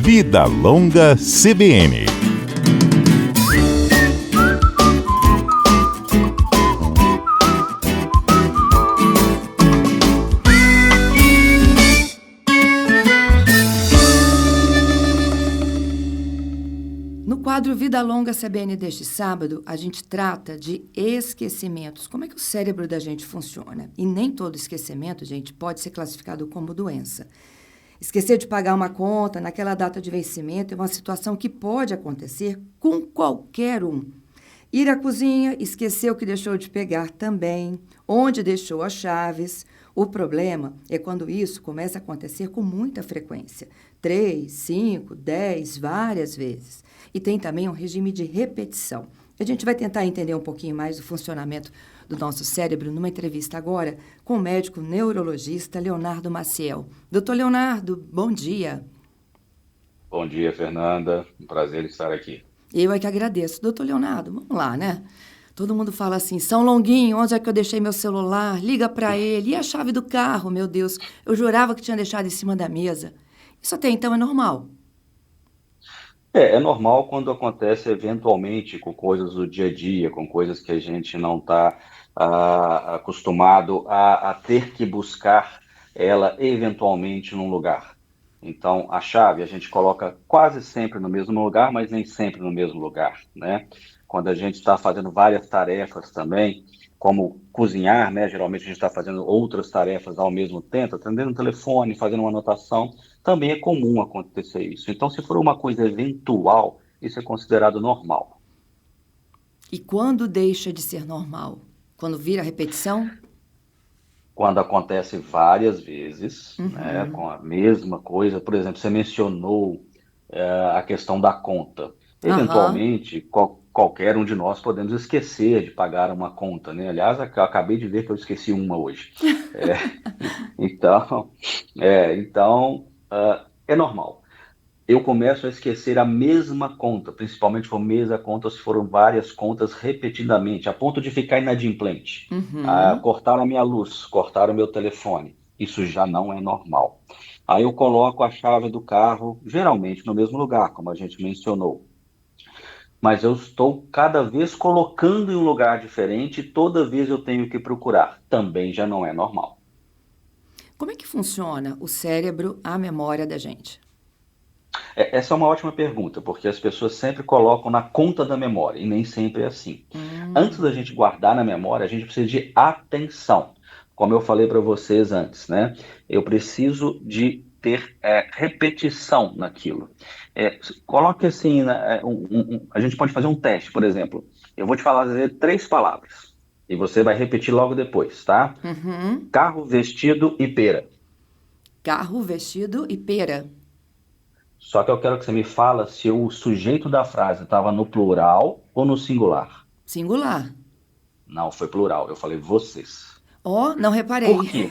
Vida Longa CBN. No quadro Vida Longa CBN deste sábado, a gente trata de esquecimentos. Como é que o cérebro da gente funciona? E nem todo esquecimento, gente, pode ser classificado como doença. Esquecer de pagar uma conta naquela data de vencimento é uma situação que pode acontecer com qualquer um. Ir à cozinha, esquecer o que deixou de pegar também, onde deixou as chaves. O problema é quando isso começa a acontecer com muita frequência. 3, 5, 10, várias vezes. E tem também um regime de repetição. A gente vai tentar entender um pouquinho mais do funcionamento do nosso cérebro numa entrevista agora com o médico neurologista Leonardo Maciel. Doutor Leonardo, bom dia. Bom dia, Fernanda. Um prazer estar aqui. Eu é que agradeço. Doutor Leonardo, vamos lá, né? Todo mundo fala assim, São Longuinho, onde é que eu deixei meu celular? Liga para ele. E a chave do carro, meu Deus? Eu jurava que tinha deixado em cima da mesa. Isso até então é normal. É normal quando acontece eventualmente com coisas do dia a dia, com coisas que a gente não está acostumado a ter que buscar ela eventualmente num lugar. Então, a chave a gente coloca quase sempre no mesmo lugar, mas nem sempre no mesmo lugar, né? Quando a gente está fazendo várias tarefas também, como cozinhar, né? Geralmente a gente está fazendo outras tarefas ao mesmo tempo, atendendo o telefone, fazendo uma anotação, também é comum acontecer isso. Então, se for uma coisa eventual, isso é considerado normal. E quando deixa de ser normal? Quando vira repetição? Quando acontece várias vezes, né, com a mesma coisa, por exemplo, você mencionou a questão da conta. Aham. Eventualmente, qualquer um de nós podemos esquecer de pagar uma conta, né? Aliás, eu acabei de ver que eu esqueci uma hoje. É, então, é normal. Eu começo a esquecer a mesma conta, principalmente se for mesma conta, se foram várias contas repetidamente, a ponto de ficar inadimplente. Uhum. Cortaram a minha luz, cortaram o meu telefone. Isso já não é normal. Aí eu coloco a chave do carro, geralmente no mesmo lugar, como a gente mencionou. Mas eu estou cada vez colocando em um lugar diferente, e toda vez eu tenho que procurar. Também já não é normal. Como é que funciona o cérebro, a memória da gente? Essa é uma ótima pergunta, porque as pessoas sempre colocam na conta da memória, e nem sempre é assim. Antes da gente guardar na memória, a gente precisa de atenção. Como eu falei para vocês antes, né? Eu preciso de ter repetição naquilo. Coloque assim, né, a gente pode fazer um teste, por exemplo. Eu vou te falar dizer 3 palavras, e você vai repetir logo depois, tá? Uhum. Carro, vestido e pera. Carro, vestido e pera. Só que eu quero que você me fala se o sujeito da frase estava no plural ou no singular. Singular. Não, foi plural. Eu falei vocês. Ó, não Por reparei. quê?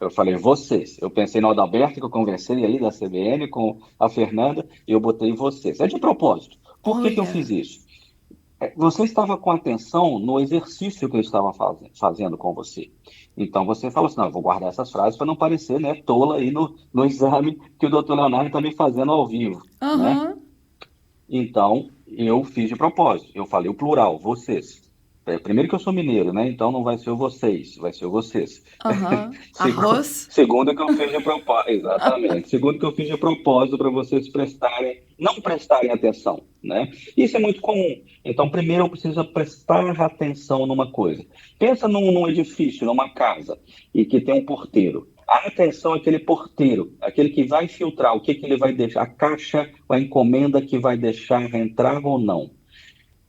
Eu falei vocês. Eu pensei no Adalberto, que eu conversei ali da CBN com a Fernanda, e eu botei vocês. É de propósito. Por que que eu fiz Olha. isso? Você estava com atenção no exercício que eu estava fazendo com você. Então você falou assim, não, eu vou guardar essas frases para não parecer, né, tola aí no exame que o doutor Leonardo está me fazendo ao vivo, né? Aham. Então, eu fiz de propósito. Eu falei o plural, vocês. Primeiro que eu sou mineiro, né? Então não vai ser o vocês, vai ser o vocês. Aham. Segu- Arroz. Segundo que eu fiz de propósito, exatamente. Segundo que eu fiz de propósito para vocês não prestarem atenção, né? Isso é muito comum. Então, primeiro eu preciso prestar atenção numa coisa. Pensa num edifício, numa casa, e que tem um porteiro. A atenção àquele porteiro, aquele que vai filtrar, o que que ele vai deixar, a caixa, a encomenda que vai deixar entrar ou não.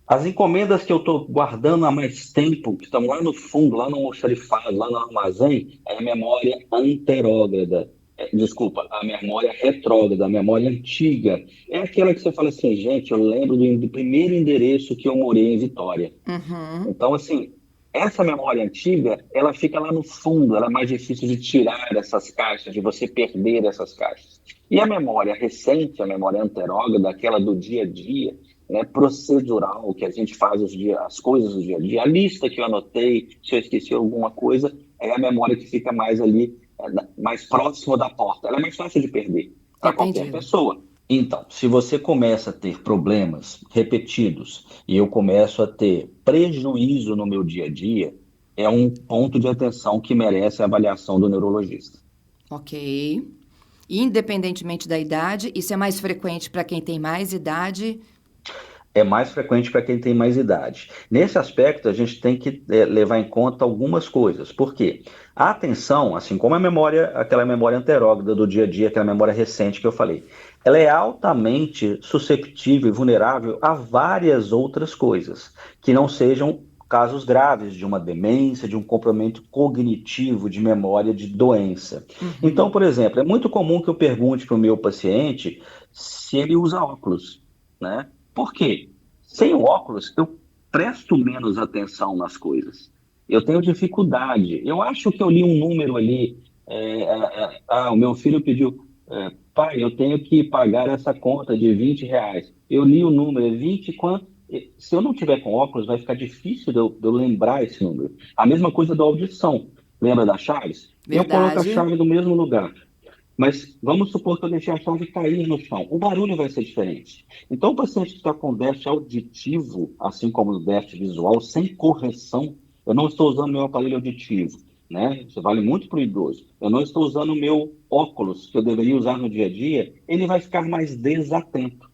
As encomendas que eu estou guardando há mais tempo, que estão lá no fundo, lá no almoxarifado, lá no armazém, é a memória anterógrada. Desculpa, a memória retrógrada, a memória antiga. É aquela que você fala assim, gente, eu lembro do primeiro endereço que eu morei em Vitória. Uhum. Então, assim, essa memória antiga, ela fica lá no fundo, ela é mais difícil de tirar essas caixas, de você perder essas caixas. E a memória recente, a memória anterógrada, aquela do dia a dia, né, procedural, que a gente faz as coisas do dia a dia, a lista que eu anotei, se eu esqueci alguma coisa, é a memória que fica mais ali, mais próxima da porta. Ela é mais fácil de perder. para qualquer Entendido. pessoa. Então, se você começa a ter problemas repetidos e eu começo a ter prejuízo no meu dia a dia, é um ponto de atenção que merece a avaliação do neurologista. Ok. Independentemente da idade, isso é mais frequente para quem tem mais idade. É mais frequente para quem tem mais idade. Nesse aspecto, a gente tem que levar em conta algumas coisas. Por quê? A atenção, assim como a memória, aquela memória anterógrada do dia a dia, aquela memória recente que eu falei, ela é altamente susceptível e vulnerável a várias outras coisas, que não sejam casos graves de uma demência, de um comprometimento cognitivo, de memória, de doença. Então, Uhum. por exemplo, é muito comum que eu pergunte para o meu paciente se ele usa óculos, né? Por quê? Sem o óculos, eu presto menos atenção nas coisas. Eu tenho dificuldade. Eu acho que eu li um número ali. O meu filho pediu, pai, eu tenho que pagar essa conta de R$ 20. Eu li o número, é 20 quanto? Se eu não tiver com óculos, vai ficar difícil de eu lembrar esse número. A mesma coisa da audição. Lembra das chaves? Eu coloco a Verdade. chave no mesmo lugar. Mas vamos supor que eu deixei a chave cair no chão. O barulho vai ser diferente. Então, o paciente que está com déficit auditivo, assim como o déficit visual, sem correção, eu não estou usando meu aparelho auditivo, né? Isso vale muito para o idoso. Eu não estou usando o meu óculos, que eu deveria usar no dia a dia, ele vai ficar mais desatento.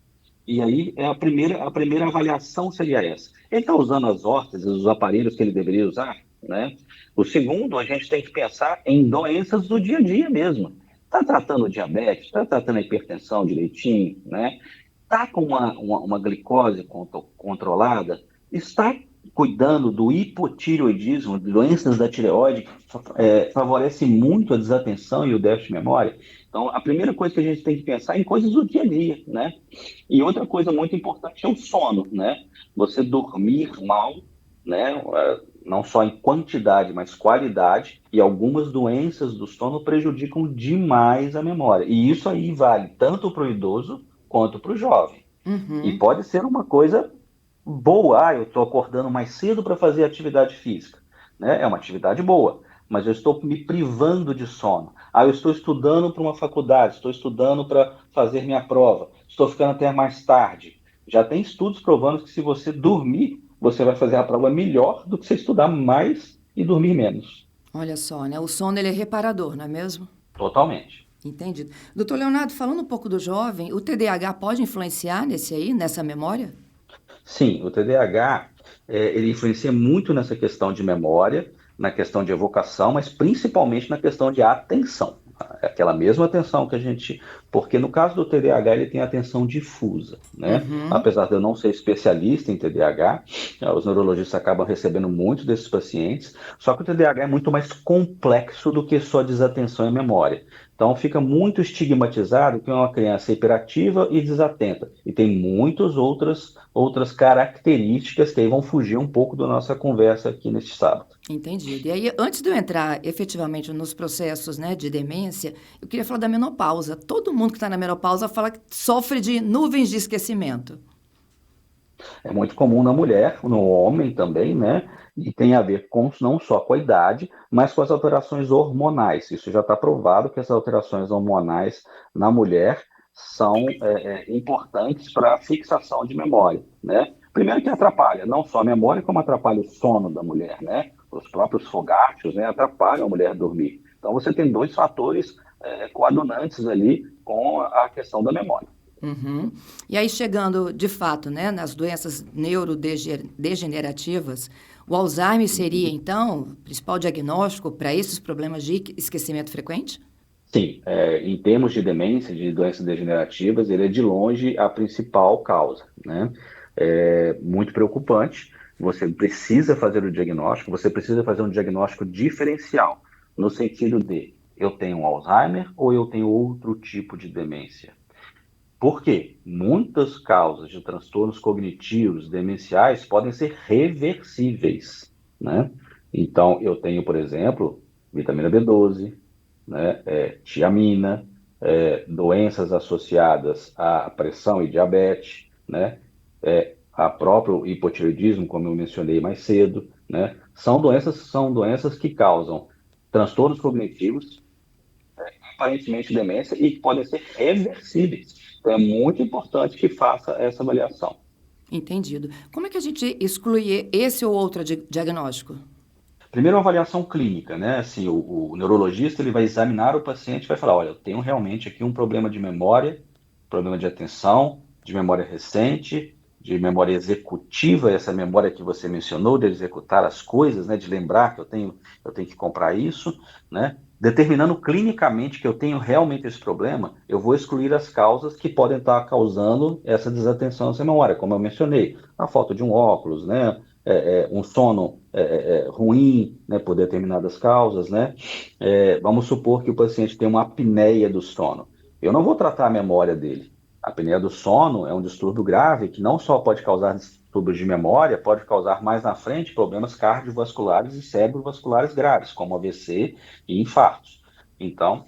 E aí, a primeira avaliação seria essa. Ele está usando as órteses, os aparelhos que ele deveria usar, né? O segundo, a gente tem que pensar em doenças do dia a dia mesmo. Está tratando diabetes, está tratando a hipertensão direitinho, né? Está com uma glicose controlada, está cuidando do hipotireoidismo, doenças da tireoide, favorece muito a desatenção e o déficit de memória. Então, a primeira coisa que a gente tem que pensar é em coisas do dia a dia, né? E outra coisa muito importante é o sono, né? Você dormir mal, né? Não só em quantidade, mas qualidade, e algumas doenças do sono prejudicam demais a memória. E isso aí vale tanto para o idoso quanto para o jovem. E Uhum. pode ser uma coisa boa. Eu estou acordando mais cedo para fazer atividade física, né? É uma atividade boa, mas eu estou me privando de sono. Eu estou estudando para uma faculdade, estou estudando para fazer minha prova, estou ficando até mais tarde. Já tem estudos provando que se você dormir, você vai fazer a prova melhor do que você estudar mais e dormir menos. Olha só, né? O sono ele é reparador, não é mesmo? Totalmente. Entendido. Doutor Leonardo, falando um pouco do jovem, o TDAH pode influenciar nessa memória? Sim, o TDAH, ele influencia muito nessa questão de memória, na questão de evocação, mas principalmente na questão de atenção. É aquela mesma atenção que a gente. Porque no caso do TDAH, ele tem atenção difusa, né? Uhum. Apesar de eu não ser especialista em TDAH, os neurologistas acabam recebendo muito desses pacientes, só que o TDAH é muito mais complexo do que só desatenção e memória. Então fica muito estigmatizado que é uma criança hiperativa e desatenta. E tem muitas outras características que aí vão fugir um pouco da nossa conversa aqui neste sábado. Entendido. E aí, antes de eu entrar efetivamente nos processos, né, de demência, eu queria falar da menopausa. Todo mundo que está na menopausa fala que sofre de nuvens de esquecimento. É muito comum na mulher, no homem também, né? E tem a ver com não só com a idade, mas com as alterações hormonais. Isso já está provado que as alterações hormonais na mulher são importantes para a fixação de memória, né? Primeiro que atrapalha não só a memória, como atrapalha o sono da mulher, né? Os próprios fogáceos, né, atrapalham a mulher dormir. Então você tem dois fatores coadunantes ali com a questão da memória. Uhum. E aí, chegando de fato, né, nas doenças neurodegenerativas, o Alzheimer seria, então, o principal diagnóstico para esses problemas de esquecimento frequente? Sim, em termos de demência, de doenças degenerativas, ele é de longe a principal causa, né? É muito preocupante. Você precisa fazer o diagnóstico, você precisa fazer um diagnóstico diferencial, no sentido de eu tenho um Alzheimer ou eu tenho outro tipo de demência. Por quê? Muitas causas de transtornos cognitivos demenciais podem ser reversíveis, né? Então, eu tenho, por exemplo, vitamina B12, né, tiamina, doenças associadas à pressão e diabetes, né, a próprio hipotireoidismo, como eu mencionei mais cedo, né, são doenças que causam transtornos cognitivos, aparentemente demência e que podem ser reversíveis. Então, é muito importante que faça essa avaliação. Entendido. Como é que a gente exclui esse ou outro diagnóstico? Primeiro, a avaliação clínica, né? Assim, o neurologista ele vai examinar o paciente e vai falar, olha, eu tenho realmente aqui um problema de memória, problema de atenção, de memória recente, de memória executiva, essa memória que você mencionou, de executar as coisas, né? De lembrar que eu tenho que comprar isso, né? Determinando clinicamente que eu tenho realmente esse problema, eu vou excluir as causas que podem estar causando essa desatenção, essa memória, como eu mencionei, a falta de um óculos, né? Um sono ruim, né, por determinadas causas, né? Vamos supor que o paciente tem uma apneia do sono. Eu não vou tratar a memória dele. A apneia do sono é um distúrbio grave que não só pode causar distúrbios de memória, pode causar mais na frente problemas cardiovasculares e cerebrovasculares graves, como AVC e infartos. Então,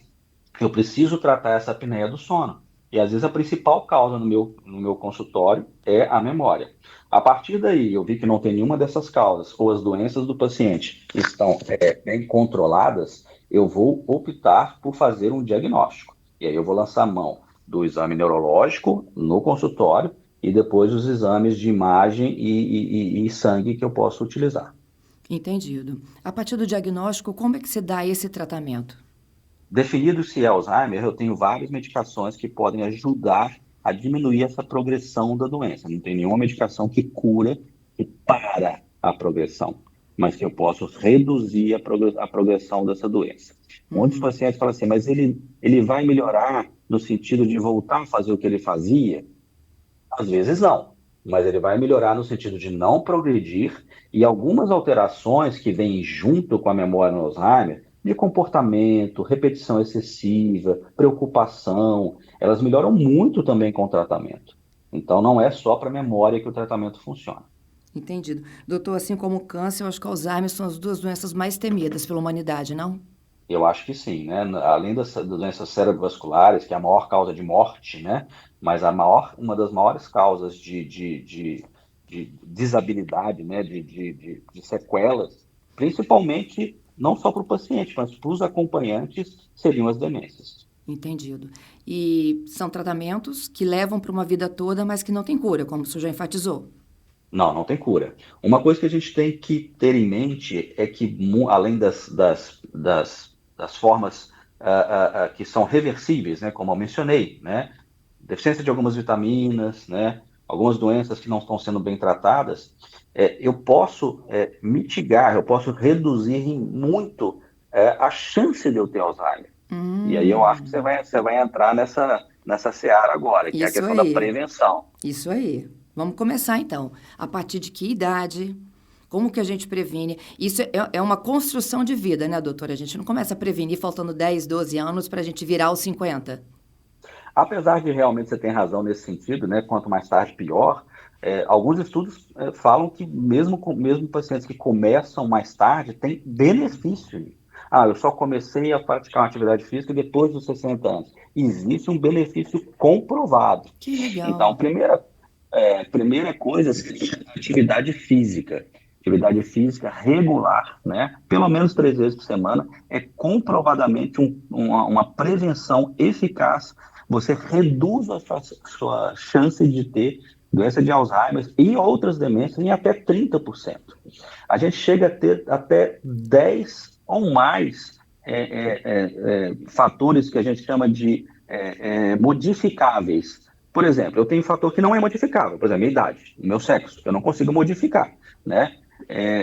eu preciso tratar essa apneia do sono. E às vezes a principal causa no meu consultório é a memória. A partir daí, eu vi que não tem nenhuma dessas causas, ou as doenças do paciente estão bem controladas, eu vou optar por fazer um diagnóstico. E aí eu vou lançar mão do exame neurológico no consultório e depois os exames de imagem e sangue que eu posso utilizar. Entendido. A partir do diagnóstico, como é que se dá esse tratamento? Definido se é Alzheimer, eu tenho várias medicações que podem ajudar a diminuir essa progressão da doença. Não tem nenhuma medicação que cura, que para a progressão, mas que eu posso reduzir a progressão dessa doença. Muitos pacientes falam assim, mas ele vai melhorar no sentido de voltar a fazer o que ele fazia? Às vezes não, mas ele vai melhorar no sentido de não progredir e algumas alterações que vêm junto com a memória no Alzheimer, de comportamento, repetição excessiva, preocupação, elas melhoram muito também com o tratamento. Então não é só para a memória que o tratamento funciona. Entendido. Doutor, assim como o câncer, eu acho que o Alzheimer são as duas doenças mais temidas pela humanidade, não? Eu acho que sim, né? Além das doenças cerebrovasculares, que é a maior causa de morte, né? Mas uma das maiores causas de desabilidade, né? De sequelas, principalmente não só para o paciente, mas para os acompanhantes, seriam as demências. Entendido. E são tratamentos que levam para uma vida toda, mas que não tem cura, como o senhor já enfatizou. Não, não tem cura. Uma coisa que a gente tem que ter em mente é que, além das formas que são reversíveis, né, como eu mencionei, né, deficiência de algumas vitaminas, né, algumas doenças que não estão sendo bem tratadas, eu posso mitigar, eu posso reduzir em muito a chance de eu ter Alzheimer. E aí eu acho que você vai entrar nessa seara agora, que é a Isso questão da aí. prevenção. Isso aí. Vamos começar então. A partir de que idade? Como que a gente previne? Isso é uma construção de vida, né, doutora? A gente não começa a prevenir faltando 10, 12 anos para a gente virar os 50. Apesar de realmente você ter razão nesse sentido, né? Quanto mais tarde, pior. Alguns estudos falam que mesmo pacientes que começam mais tarde têm benefício. Eu só comecei a praticar uma atividade física depois dos 60 anos. Existe um benefício comprovado. Que legal. Então, primeira coisa seria atividade física. Atividade física regular, né? Pelo menos 3 vezes por semana, é comprovadamente uma prevenção eficaz. Você reduz a sua chance de ter doença de Alzheimer e outras demências em até 30%. A gente chega a ter até 10 ou mais fatores que a gente chama de modificáveis. Por exemplo, eu tenho um fator que não é modificável, por exemplo, a minha idade, o meu sexo, eu não consigo modificar, né?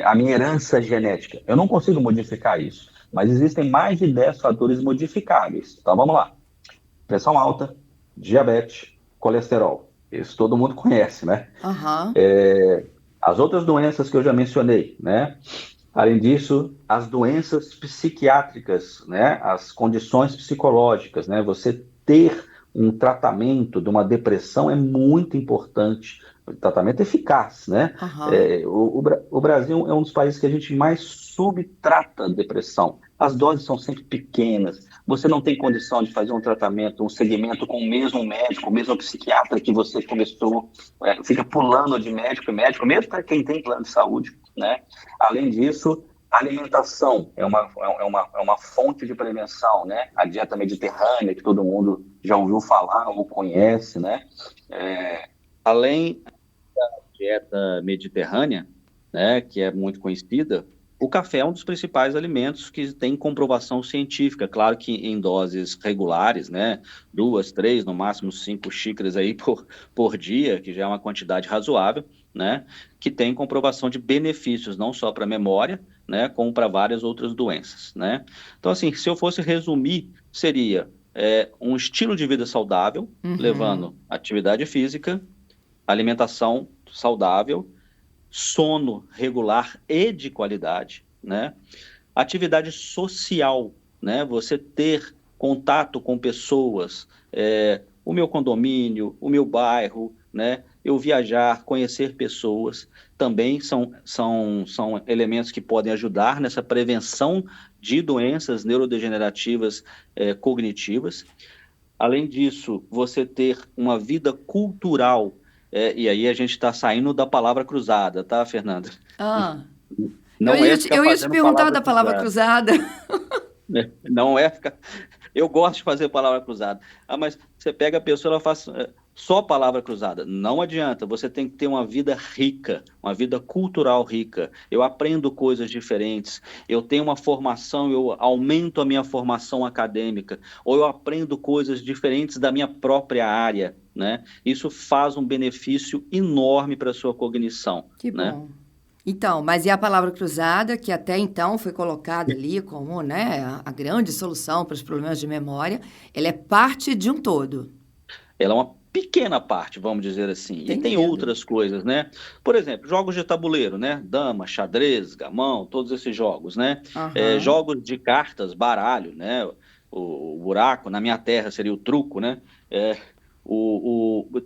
A minha herança genética, eu não consigo modificar isso, mas existem mais de 10 fatores modificáveis. Então, vamos lá. Pressão alta, diabetes, colesterol. Isso todo mundo conhece, né? Aham. As outras doenças que eu já mencionei, né? Além disso, as doenças psiquiátricas, né? As condições psicológicas, né? Você ter um tratamento de uma depressão é muito importante, um tratamento eficaz, né? Aham. O Brasil é um dos países que a gente mais subtrata a depressão. As doses são sempre pequenas, você não tem condição de fazer um tratamento, um segmento com o mesmo médico, o mesmo psiquiatra que você começou, fica pulando de médico em médico, mesmo para quem tem plano de saúde, né? Além disso, A alimentação é uma fonte de prevenção, né? A dieta mediterrânea, que todo mundo já ouviu falar ou conhece, né? Além da dieta mediterrânea, né, que é muito conhecida, o café é um dos principais alimentos que tem comprovação científica, claro que em doses regulares, né, 2, 3, no máximo 5 xícaras aí por dia, que já é uma quantidade razoável, né, que tem comprovação de benefícios, não só para a memória, né, como para várias outras doenças, né. Então, assim, se eu fosse resumir, seria um estilo de vida saudável, levando atividade física, alimentação saudável, sono regular e de qualidade, né? Atividade social, né? Você ter contato com pessoas, o meu condomínio, o meu bairro, né? Eu viajar, conhecer pessoas, também são elementos que podem ajudar nessa prevenção de doenças neurodegenerativas cognitivas. Além disso, você ter uma vida cultural, e aí a gente está saindo da palavra cruzada, tá, Fernanda? Ah, eu Não ia é te, ficar eu ia te fazendo perguntar palavra da palavra cruzada, cruzada. né? Não é ficar... Eu gosto de fazer palavra cruzada. Ah, mas você pega a pessoa, ela faz só palavra cruzada. Não adianta, você tem que ter uma vida rica, uma vida cultural rica. Eu aprendo coisas diferentes, eu tenho uma formação, eu aumento a minha formação acadêmica, ou eu aprendo coisas diferentes da minha própria área, né? Isso faz um benefício enorme para a sua cognição, Que né? bom. Então, mas e a palavra cruzada, que até então foi colocada ali como, né, a grande solução para os problemas de memória, ela é parte de um todo. Ela é uma pequena parte, vamos dizer assim. E tem Entendido. outras coisas, né? Por exemplo, jogos de tabuleiro, né? Dama, xadrez, gamão, todos esses jogos, né? Aham. Jogos de cartas, baralho, né? O buraco, na minha terra seria o truco, né?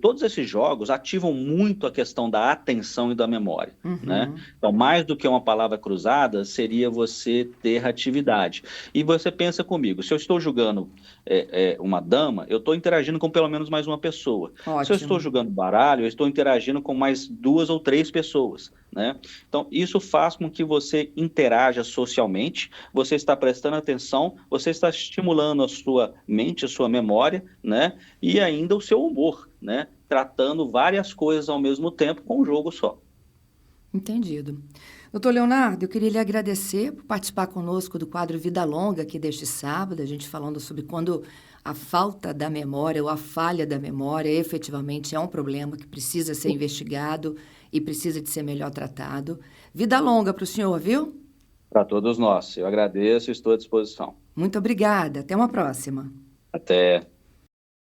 Todos esses jogos ativam muito a questão da atenção e da memória, né? Uhum. Então, mais do que uma palavra cruzada, seria você ter atividade. E você pensa comigo, se eu estou jogando uma dama, eu estou interagindo com pelo menos mais uma pessoa. Se eu estou Ótimo. jogando baralho, eu estou interagindo com mais 2 ou 3 pessoas, né? Então, isso faz com que você interaja socialmente, você está prestando atenção, você está estimulando a sua mente, a sua memória, né? E ainda o seu humor, né? Tratando várias coisas ao mesmo tempo com um jogo só. Entendido. Doutor Leonardo, eu queria lhe agradecer por participar conosco do quadro Vida Longa aqui deste sábado, a gente falando sobre quando a falta da memória ou a falha da memória efetivamente é um problema que precisa ser investigado e precisa de ser melhor tratado. Vida longa para o senhor, viu? Para todos nós. Eu agradeço e estou à disposição. Muito obrigada. Até uma próxima. Até.